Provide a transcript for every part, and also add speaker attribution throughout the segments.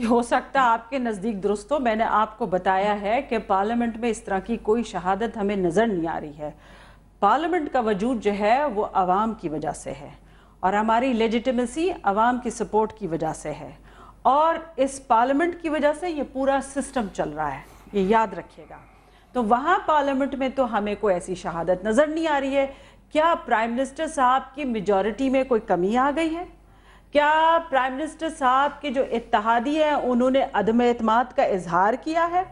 Speaker 1: ہو سکتا آپ کے نزدیک درست ہو. میں نے آپ کو بتایا ہے کہ پارلیمنٹ میں اس طرح کی کوئی شہادت ہمیں نظر نہیں آ رہی ہے. پارلیمنٹ کا وجود جو ہے وہ عوام کی وجہ سے ہے اور ہماری لیجیٹیمیسی عوام کی سپورٹ کی وجہ سے ہے اور اس پارلیمنٹ کی وجہ سے یہ پورا سسٹم چل رہا ہے, یہ یاد رکھیے گا. تو وہاں پارلیمنٹ میں تو ہمیں کوئی ایسی شہادت نظر نہیں آ رہی ہے. کیا پرائم منسٹر صاحب کی میجورٹی میں کوئی کمی آ گئی ہے؟ کیا پرائم منسٹر صاحب کے جو اتحادی ہیں انہوں نے عدم اعتماد کا اظہار کیا ہے؟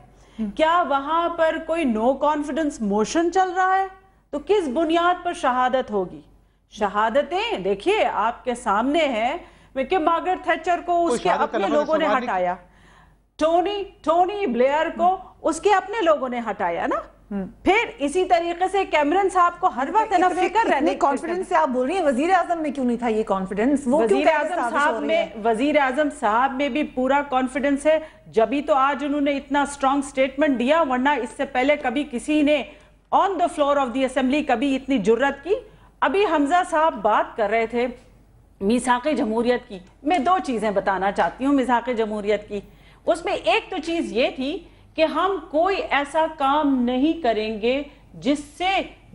Speaker 1: کیا وہاں پر کوئی نو کانفیڈنس موشن چل رہا ہے؟ تو کس بنیاد پر شہادت ہوگی؟ شہادتیں دیکھیے آپ کے سامنے ہیں کہ مارگریٹ تھیچر کو اس کے اپنے لوگوں نے ہٹایا, ٹونی بلیئر کو اس کے اپنے لوگوں نے ہٹایا نا. پھر اسی طریقے سے کیمرن صاحب کو ہر وقت نا فکر رہنے
Speaker 2: کانفیڈنس سے آپ بول رہی ہیں, وزیر اعظم میں کیوں نہیں تھا یہ کانفیڈنس؟
Speaker 1: وزیر اعظم صاحب میں بھی پورا کانفیڈنس ہے, جبھی تو آج انہوں نے اتنا اسٹرانگ سٹیٹمنٹ دیا, ورنہ اس سے پہلے کبھی کسی نے on the floor of the assembly کبھی اتنی جرت کی. ابھی حمزہ صاحب بات کر رہے تھے میثاق جمہوریت کی. میں دو چیزیں بتانا چاہتی ہوں میثاق جمہوریت کی. اس میں ایک تو چیز یہ تھی کہ ہم کوئی ایسا کام نہیں کریں گے جس سے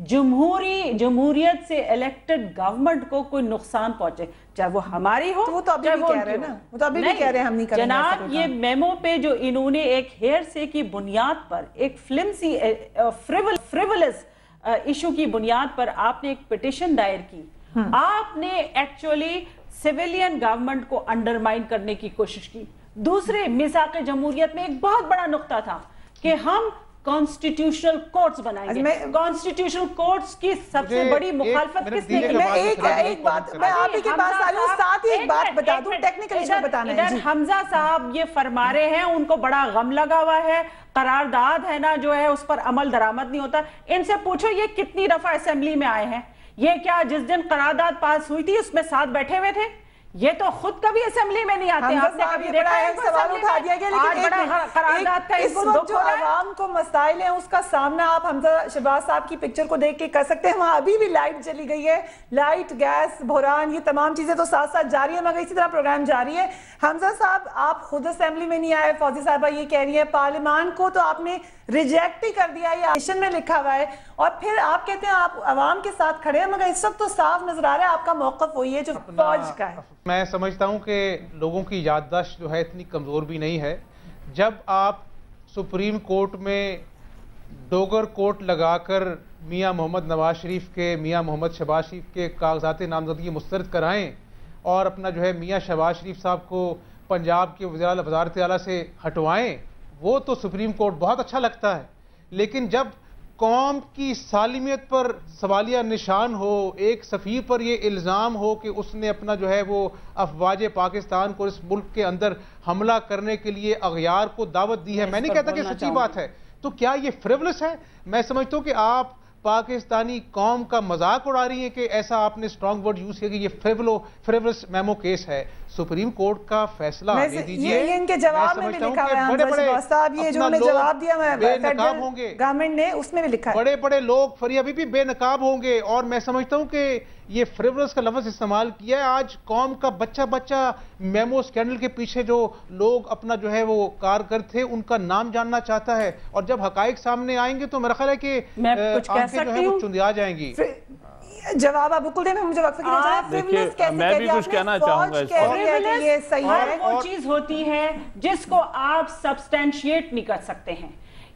Speaker 1: جمہوریت سے الیکٹڈ گورنمنٹ کو کوئی نقصان پہنچے, چاہے وہ ہماری ہو.
Speaker 2: وہ تو ابھی بھی کہہ رہے ہیں نا, وہ تو ابھی بھی کہہ رہے ہیں ہم نہیں کریں گے.
Speaker 1: جناب یہ میمو پہ جو انہوں نے ایک ہیئر سے کی بنیاد پر, ایک فلمسی فریولس ایشو کی بنیاد پر آپ نے ایک پیٹیشن دائر کی, آپ نے ایکچولی سیویلین گورنمنٹ کو انڈرمائن کرنے کی کوشش کی. دوسرے میثاق جمہوریت میں ایک بہت بڑا نقطہ تھا کہ ہم کانسٹیٹیوشنل کورٹس بنائیں گے. کانسٹیٹیوشنل کورٹس کی سب سے بڑی مخالفت کس نے کی؟
Speaker 2: میں ایک بات میں آپ ہی کے پاس آ رہی ہوں, ساتھ ہی ایک بات بتا دوں, ٹیکنیکل ایشو بتانا ہے.
Speaker 1: حمزہ صاحب یہ فرما رہے ہیں, ان کو بڑا غم لگا ہوا ہے, قرارداد ہے نا جو ہے اس پر عمل درآمد نہیں ہوتا. ان سے پوچھو یہ کتنی دفعہ اسمبلی میں آئے ہیں؟ یہ کیا جس دن قرارداد پاس ہوئی تھی اس میں ساتھ بیٹھے ہوئے تھے؟ یہ تو خود کبھی اسمبلی میں نہیں آتے. آپ نے کبھی دیکھا ہے
Speaker 2: سوال اٹھا دیا گیا, لیکن اس وقت جو عوام کو مسائل ہیں اس کا سامنا آپ حمزہ شہباز صاحب کی پکچر کو دیکھ کے کر سکتے ہیں. وہاں ابھی بھی لائٹ چلی گئی ہے, لائٹ, گیس, بحران, یہ تمام چیزیں تو ساتھ ساتھ جاری ہیں, مگر اسی طرح پروگرام جاری ہے. حمزہ صاحب آپ خود اسمبلی میں نہیں آئے, فوزی صاحبہ یہ کہہ رہی ہے پارلیمان کو تو آپ نے ریجیکٹ ہی کر دیا, یہ ایشن میں لکھا ہوا ہے, اور پھر آپ کہتے ہیں آپ عوام کے ساتھ کھڑے ہیں, مگر اس وقت تو صاف نظر آ رہا ہے آپ کا موقف وہی ہے جو فوج کا ہے.
Speaker 3: میں سمجھتا ہوں کہ لوگوں کی یادداشت جو ہے اتنی کمزور بھی نہیں ہے. جب آپ سپریم کورٹ میں ڈوگر کوٹ لگا کر میاں محمد نواز شریف کے, میاں محمد شہباز شریف کے کاغذات نامزدگی مسترد کرائیں اور اپنا جو ہے میاں شہباز شریف صاحب کو پنجاب کے وزارت اعلیٰ سے ہٹوائیں, وہ تو سپریم کورٹ بہت اچھا لگتا ہے. لیکن جب قوم کی سالمیت پر سوالیہ نشان ہو, ایک سفیر پر یہ الزام ہو کہ اس نے اپنا جو ہے وہ افواج پاکستان کو اس ملک کے اندر حملہ کرنے کے لیے اغیار کو دعوت دی ہے, میں نہیں کہتا کہ سچی بات ہے, تو کیا یہ فریولس ہے؟ میں سمجھتا ہوں کہ آپ پاکستانی قوم کا مذاق اڑا رہی ہیں کہ ایسا آپ نے اسٹرانگ ورڈ یوز کیا کہ یہ فریولس میمو کیس ہے. سپریم کورٹ کا فیصلہ آنے دیجئے.
Speaker 2: یہ ان کے جواب میں بھی لکھا ہوا ہے حمزہ شہباز صاحب, یہ جو انہیں جواب دیا فیڈرل گورنمنٹ نے, اس میں بھی لکھا ہے
Speaker 3: بڑے بڑے لوگ فریابی بھی بے نقاب ہوں گے. اور میں سمجھتا ہوں کہ یہ فریولس کا لفظ استعمال کیا ہے. آج قوم کا بچہ میمو سکینڈل کے پیچھے جو لوگ اپنا جو ہے وہ کارگر تھے ان کا نام جاننا چاہتا ہے, اور جب حقائق سامنے آئیں گے تو میرا خیال ہے کہ آنکھیں جو ہے وہ چندیا جائیں گی.
Speaker 2: جواب آپ بالکل دیں, میں مجھے وقت
Speaker 4: دیکھیں میں بھی کچھ کہنا چاہوں گا.
Speaker 1: یہ صحیح ہے, وہ چیز ہوتی ہے جس کو آپ سبسٹینشیٹ نہیں کر سکتے ہیں.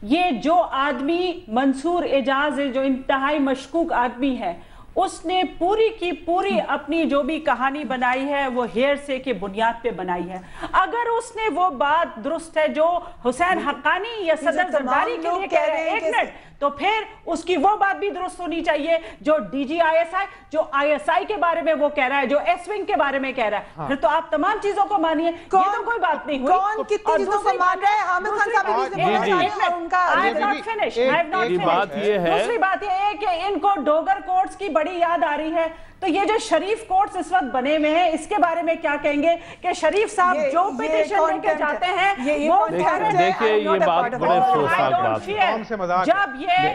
Speaker 1: یہ جو آدمی منصور اعجاز ہے, جو انتہائی مشکوک آدمی ہے, اس نے پوری کی پوری اپنی جو بھی کہانی بنائی ہے وہ ہیئر سے کے بنیاد پہ بنائی ہے. اگر اس نے وہ بات درست ہے جو حسین حقانی یا صدر زرداری کے لیے کہہ رہے ہیں, ایک منٹ, تو پھر اس کی وہ بات بھی درست ہونی چاہیے جو D G I S I, جو آئی ایس آئی کے بارے میں وہ کہہ رہا ہے, جو ایس ونگ کے بارے میں کہہ رہا ہے. پھر تو آپ تمام چیزوں کو مانیے, یہ تو کوئی بات نہیں ہوئی.
Speaker 2: کون کتنی چیزوں کو مان رہے ہیں؟ حامد خان
Speaker 1: دوسری بات یہ ہے کہ ان کو ڈوگر کورٹس کی بڑی یاد آ رہی ہے, تو یہ جو شریف کورٹس اس وقت بنے ہوئے ہیں اس کے بارے میں کیا کہیں گے کہ شریف صاحب جو پیٹیشن لے کے جاتے ہیں وہ
Speaker 4: دیکھیے یہ بات بڑے افسوسناک بات ہے.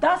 Speaker 1: 10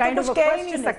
Speaker 1: kind of a question is that?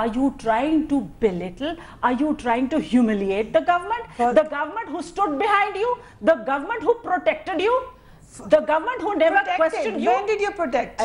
Speaker 1: Are you trying to belittle? Are you trying to humiliate the government? The government who stood behind you? The government who protected you? The government who never questioned you?
Speaker 2: When did you protect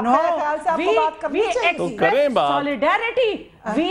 Speaker 2: No, we
Speaker 1: express solidarity. We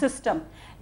Speaker 1: system,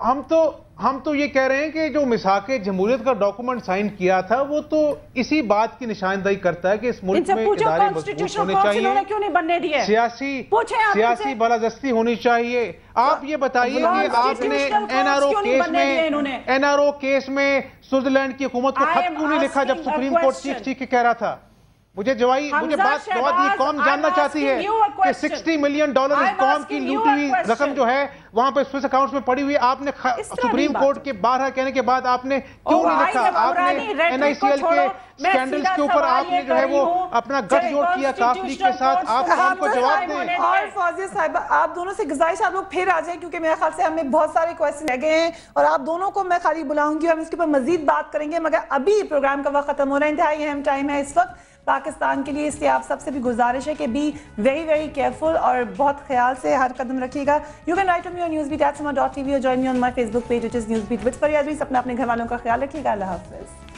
Speaker 3: ہم تو یہ کہہ رہے ہیں کہ جو مساق جمہوریت کا ڈاکومنٹ سائن کیا تھا وہ تو اسی بات کی نشاندہی کرتا ہے کہ اس ملک میں ادارے مضبوط ہونے چاہیے, سیاسی بالادستی ہونی چاہیے. آپ یہ بتائیے کہ آپ نے این آر او کیس میں سوئٹزرلینڈ کی حکومت کو خط کیوں نہیں لکھا جب سپریم کورٹ چیخ کے کہہ رہا تھا؟ مجھے بات یہ قوم جاننا چاہتی ہے کہ $60 ملین اس قوم کی لوٹی ہوئی رقم جو ہے وہاں پہ سوئس اکاؤنٹس میں پڑی ہوئی, آپ نے سپریم کورٹ کے بارہا کہنے کے بعد آپ نے کیوں نہیں لکھا؟ آپ نے این آئی سی ایل کے سکینڈلز کے اوپر آپ نے جو ہے وہ اپنا گٹ جوڑ کیا کاف لیگ کے ساتھ, آپ قوم کو جواب دیں.
Speaker 2: اور فوزیہ صاحبہ آپ دونوں سے گزارش آپ لوگ پھر آ جائیں کیونکہ میرے خیال سے ہمیں بہت سارے کویسچن رہ گئے ہیں اور آپ دونوں کو میں خالی بلاؤں گی, ہم اس کے اوپر مزید بات کریں گے, مگر ابھی پروگرام کا وقت ختم ہو رہا ہے, انتہائی اہم ٹائم ہے اس وقت پاکستان کے لیے, اس لیے آپ سب سے بھی گزارش ہے کہ بی ویری ویری کیئرفل اور بہت خیال سے ہر قدم رکھیے گا. You can write to me on newsbeat@sama.tv اور join me on my Facebook page which is newsbeat with Faryad Rees. اپنے گھر والوں کا خیال رکھیے گا. اللہ حافظ.